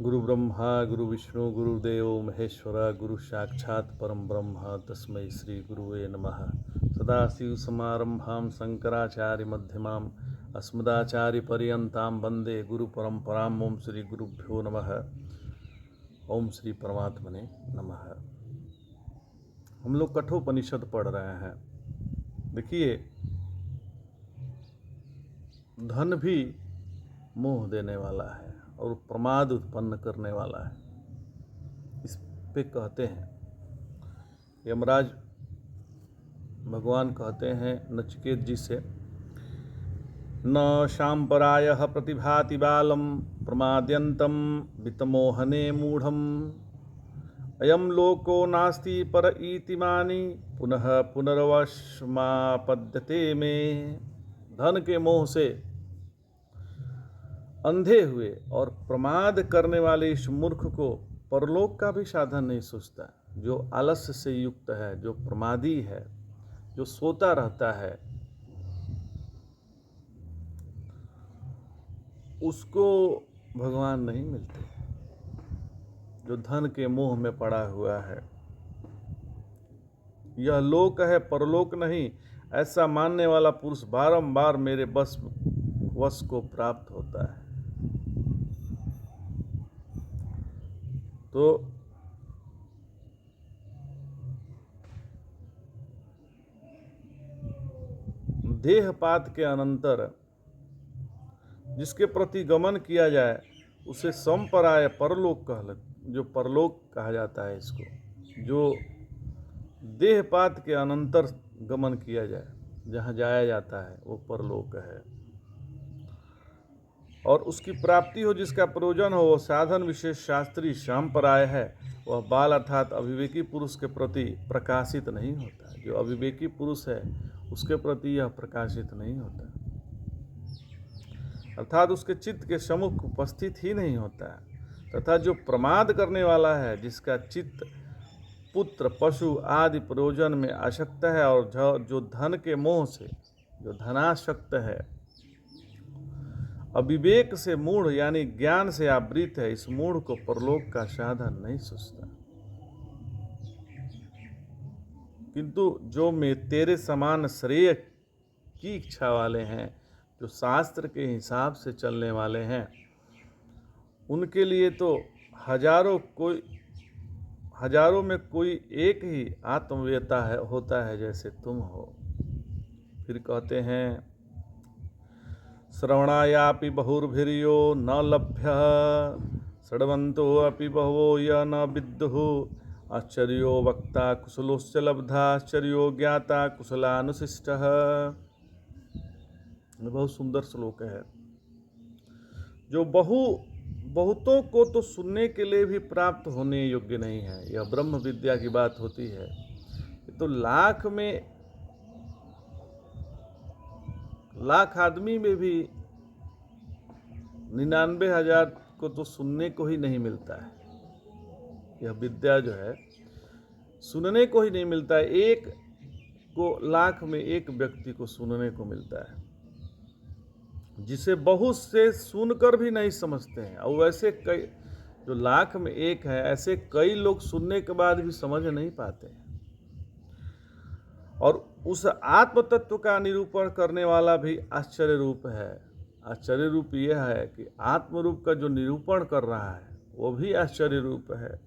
गुरु ब्रह्मा गुरु विष्णु गुरुदेव महेश्वर गुरु साक्षात् परम ब्रह्म तस्मै श्री गुरुवे नमः। सदाशिव समारंभां शंकराचार्य मध्यमाम् अस्मदाचार्य पर्यंतां वंदे गुरु परंपरां। ओम श्री गुरुभ्यो नमः। ओम श्री परमात्मने नमः। हम लोग कठोपनिषद पढ़ रहे हैं। देखिए, धन भी मोह देने वाला है और प्रमाद उत्पन्न करने वाला है। इस पे कहते हैं यमराज भगवान कहते हैं नचिकेत जी से, न शाम्परायः प्रतिभाति बालम प्रमाद्यन्तं वित्तमोहने मूढ़म अयम लोको नास्ति पर इतिमानी पुनः पुनर्वशमापद्यते में। धन के मोह से अंधे हुए और प्रमाद करने वाले इस मूर्ख को परलोक का भी साधन नहीं सोचता। जो आलस्य से युक्त है, जो प्रमादी है, जो सोता रहता है, उसको भगवान नहीं मिलते। जो धन के मोह में पड़ा हुआ है, यह लोक है परलोक नहीं, ऐसा मानने वाला पुरुष बारंबार मेरे वश को प्राप्त होता है। तो देहपात के अनंतर जिसके प्रति गमन किया जाए उसे संपराय परलोक जो परलोक कहा जाता है इसको। जो देहपात के अनंतर गमन किया जाए, जहाँ जाया जाता है, वो परलोक है। और उसकी प्राप्ति हो, जिसका प्रयोजन हो, वो साधन विशेष शास्त्री संपराय है। वह बाल अर्थात अविवेकी पुरुष के प्रति प्रकाशित नहीं होता। जो अविवेकी पुरुष है उसके प्रति यह प्रकाशित नहीं होता, अर्थात उसके चित्त के सम्मुख उपस्थित ही नहीं होता। तथा जो प्रमाद करने वाला है, जिसका चित्त पुत्र पशु आदि प्रयोजन में आसक्त है और जो धन के मोह से, जो धनासक्त है, अविवेक से मूढ़ यानी ज्ञान से आवृत है, इस मूढ़ को परलोक का साधन नहीं सोचता। किंतु जो में तेरे समान श्रेय की इच्छा वाले हैं, जो शास्त्र के हिसाब से चलने वाले हैं, उनके लिए तो हजारों में कोई एक ही आत्मवेता होता है, जैसे तुम हो। फिर कहते हैं श्रवणायापि बहुर्भिर्यो न लभ्यः षड्वन्तो अपि बहवो य न विद्युः आश्चर्यो वक्ता कुशलोश्च लब्धा आश्चर्यो ज्ञाता कुशलानुशिष्टः। बहुत सुंदर श्लोक है। जो बहुतों को तो सुनने के लिए भी प्राप्त होने योग्य नहीं है। यह ब्रह्म विद्या की बात होती है। तो लाख आदमी में भी 99,000 को तो सुनने को ही नहीं मिलता है। यह विद्या जो है सुनने को ही नहीं मिलता है। एक को लाख में एक व्यक्ति को सुनने को मिलता है, जिसे बहुत से सुनकर भी नहीं समझते हैं। और वैसे कई, जो लाख में एक है, ऐसे कई लोग सुनने के बाद भी समझ नहीं पाते हैं। और उस आत्म तत्व का निरूपण करने वाला भी आश्चर्य रूप है। आश्चर्य रूप यह है कि आत्म रूप का जो निरूपण कर रहा है वो भी आश्चर्य रूप है,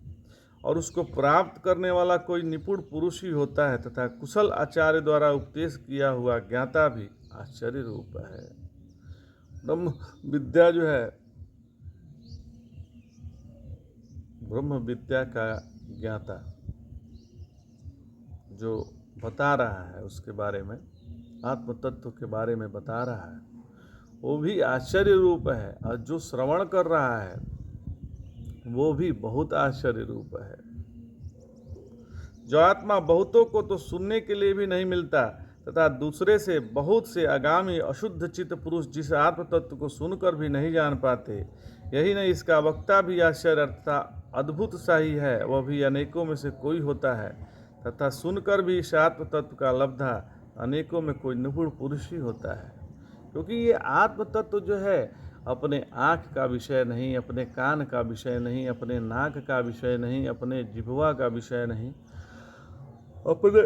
और उसको प्राप्त करने वाला कोई निपुण पुरुष ही होता है। तथा कुशल आचार्य द्वारा उपदेश किया हुआ ज्ञाता भी आश्चर्य रूप है। ब्रह्म विद्या जो है, ब्रह्म विद्या का ज्ञाता जो बता रहा है, उसके बारे में, आत्म तत्व के बारे में बता रहा है, वो भी आश्चर्य रूप है। और जो श्रवण कर रहा है वो भी बहुत आश्चर्य रूप है। जो आत्मा बहुतों को तो सुनने के लिए भी नहीं मिलता, तथा दूसरे से बहुत से आगामी अशुद्ध चित्त पुरुष जिस आत्म तत्व को सुनकर भी नहीं जान पाते, यही नहीं इसका वक्ता भी आश्चर्य तथा अद्भुत सा ही है। वह भी अनेकों में से कोई होता है, तथा सुनकर भी इस आत्म तत्व का लब्धा अनेकों में कोई निपुण पुरुष ही होता है। क्योंकि ये आत्म तत्व जो है अपने आँख का विषय नहीं, अपने कान का विषय नहीं, अपने नाक का विषय नहीं, अपने जिह्वा का विषय नहीं, अपने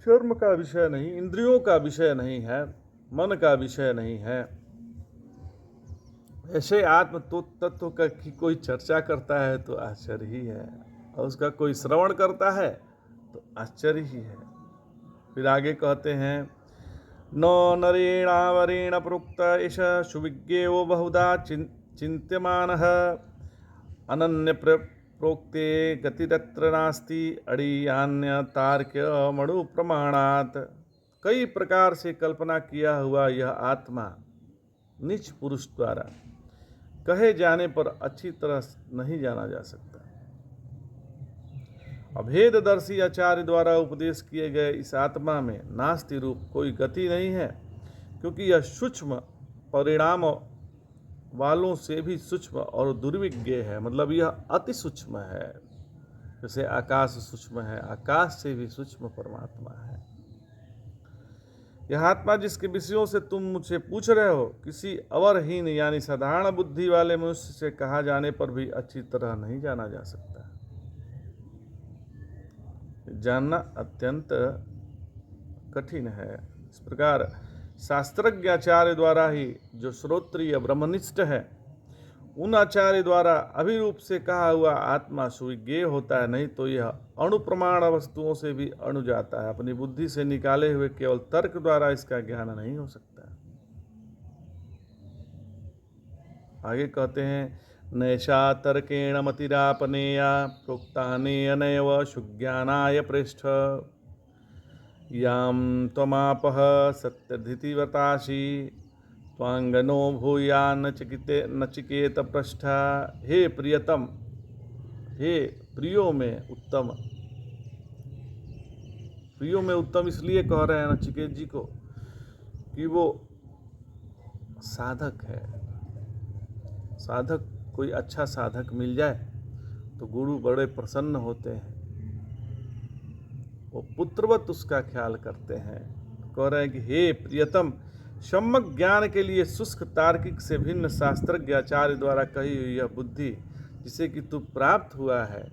चर्म का विषय नहीं, इंद्रियों का विषय नहीं है, मन का विषय नहीं है। ऐसे आत्म तत्व का की कोई चर्चा करता है तो आश्चर्य ही है, और उसका कोई श्रवण करता है तो आश्चर्य ही है। फिर आगे कहते हैं, न नरेणावरेण प्रोक्त एष सुविज्ञेयो बहुधा चिन्त्यमानः अनन्य प्रोक्ते गतिरत्र नास्ति अड़ीयान्य तार्क्यमणु प्रमाणात्। कई प्रकार से कल्पना किया हुआ यह आत्मा नीच पुरुष द्वारा कहे जाने पर अच्छी तरह नहीं जाना जा सकता। अभेददर्शी आचार्य द्वारा उपदेश किए गए इस आत्मा में नास्ति रूप कोई गति नहीं है, क्योंकि यह सूक्ष्म परिणाम वालों से भी सूक्ष्म और दुर्विज्ञ है। मतलब यह अति सूक्ष्म है, जैसे आकाश सूक्ष्म है, आकाश से भी सूक्ष्म परमात्मा है। यह आत्मा जिसके विषयों से तुम मुझसे पूछ रहे हो, किसी अवरहीन यानी साधारण बुद्धि वाले मनुष्य से कहा जाने पर भी अच्छी तरह नहीं जाना जा सकता। जानना अत्यंत कठिन है। इस प्रकार शास्त्रज्ञ आचार्य द्वारा ही जो श्रोत्रिय ब्रह्मनिष्ठ है, उन आचार्य द्वारा अभिरूप से कहा हुआ आत्मा सुविज्ञेय होता है, नहीं तो यह अणुप्रमाण वस्तुओं से भी अणु जाता है। अपनी बुद्धि से निकाले हुए केवल तर्क द्वारा इसका ज्ञान नहीं हो सकता। आगे कहते हैं, नैषा तर्केण मतिरापनेया प्रोक्तानेनैव सुज्ञानाय पृष्ठ यां त्वमापः सत्यधितिवतासि त्वांगनो भूया नचिकेत पृष्ठा। हे प्रियतम, हे प्रियो में उत्तम। प्रियो में उत्तम इसलिए कह रहे हैं नचिकेत जी को कि वो साधक है। साधक, कोई अच्छा साधक मिल जाए तो गुरु बड़े प्रसन्न होते हैं, वो पुत्रवत उसका ख्याल करते हैं। कह रहे हैं कि हे प्रियतम, सम्यक ज्ञान के लिए शुष्क तार्किक से भिन्न शास्त्रज्ञ आचार्य द्वारा कही हुई यह बुद्धि जिसे कि तू प्राप्त हुआ है,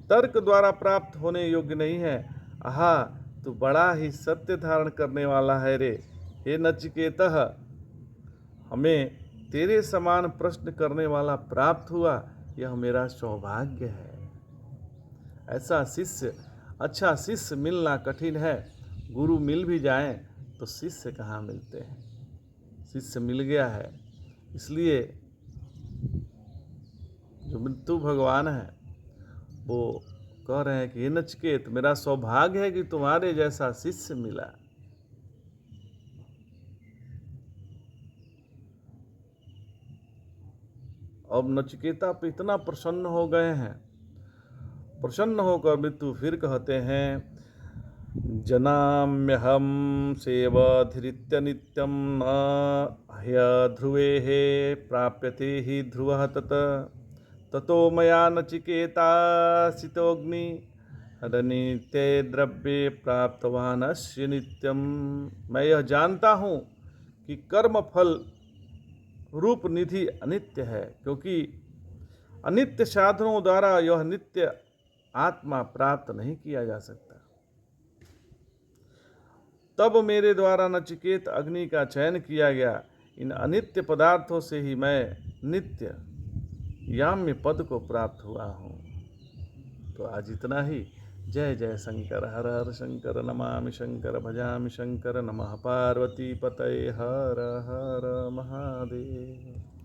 तर्क द्वारा प्राप्त होने योग्य नहीं है। आहा, तू बड़ा ही सत्य धारण करने वाला है रे। हे नचिकेतः, हमें तेरे समान प्रश्न करने वाला प्राप्त हुआ, यह मेरा सौभाग्य है। ऐसा शिष्य, अच्छा शिष्य मिलना कठिन है। गुरु मिल भी जाएं तो शिष्य कहाँ मिलते हैं। शिष्य मिल गया है, इसलिए जो मृत्यु भगवान है वो कह रहे हैं कि हे नचिकेत, मेरा सौभाग्य है कि तुम्हारे जैसा शिष्य मिला। अब नचिकेता पे इतना प्रसन्न हो गए हैं, प्रसन्न होकर मृत्यु फिर कहते हैं, जनाम्यहं सेवधिरित्य नित्यं न ह्यध्रुवेः प्राप्यते हि ध्रुवः ततो मया नचिकेतासितोऽग्नि हरनित्ये द्रव्ये प्राप्तवानस्य नित्यम। मैं यह जानता हूँ कि कर्म फल रूप निधि अनित्य है, क्योंकि अनित्य साधनों द्वारा यह नित्य आत्मा प्राप्त नहीं किया जा सकता। तब मेरे द्वारा नचिकेत अग्नि का चयन किया गया। इन अनित्य पदार्थों से ही मैं नित्य याम्य पद को प्राप्त हुआ हूँ। तो आज इतना ही। जय जय शंकर, हर हर शंकर, नमामि शंकर, भजामि शंकर, नमः पार्वती पतये, हर हर महादेव।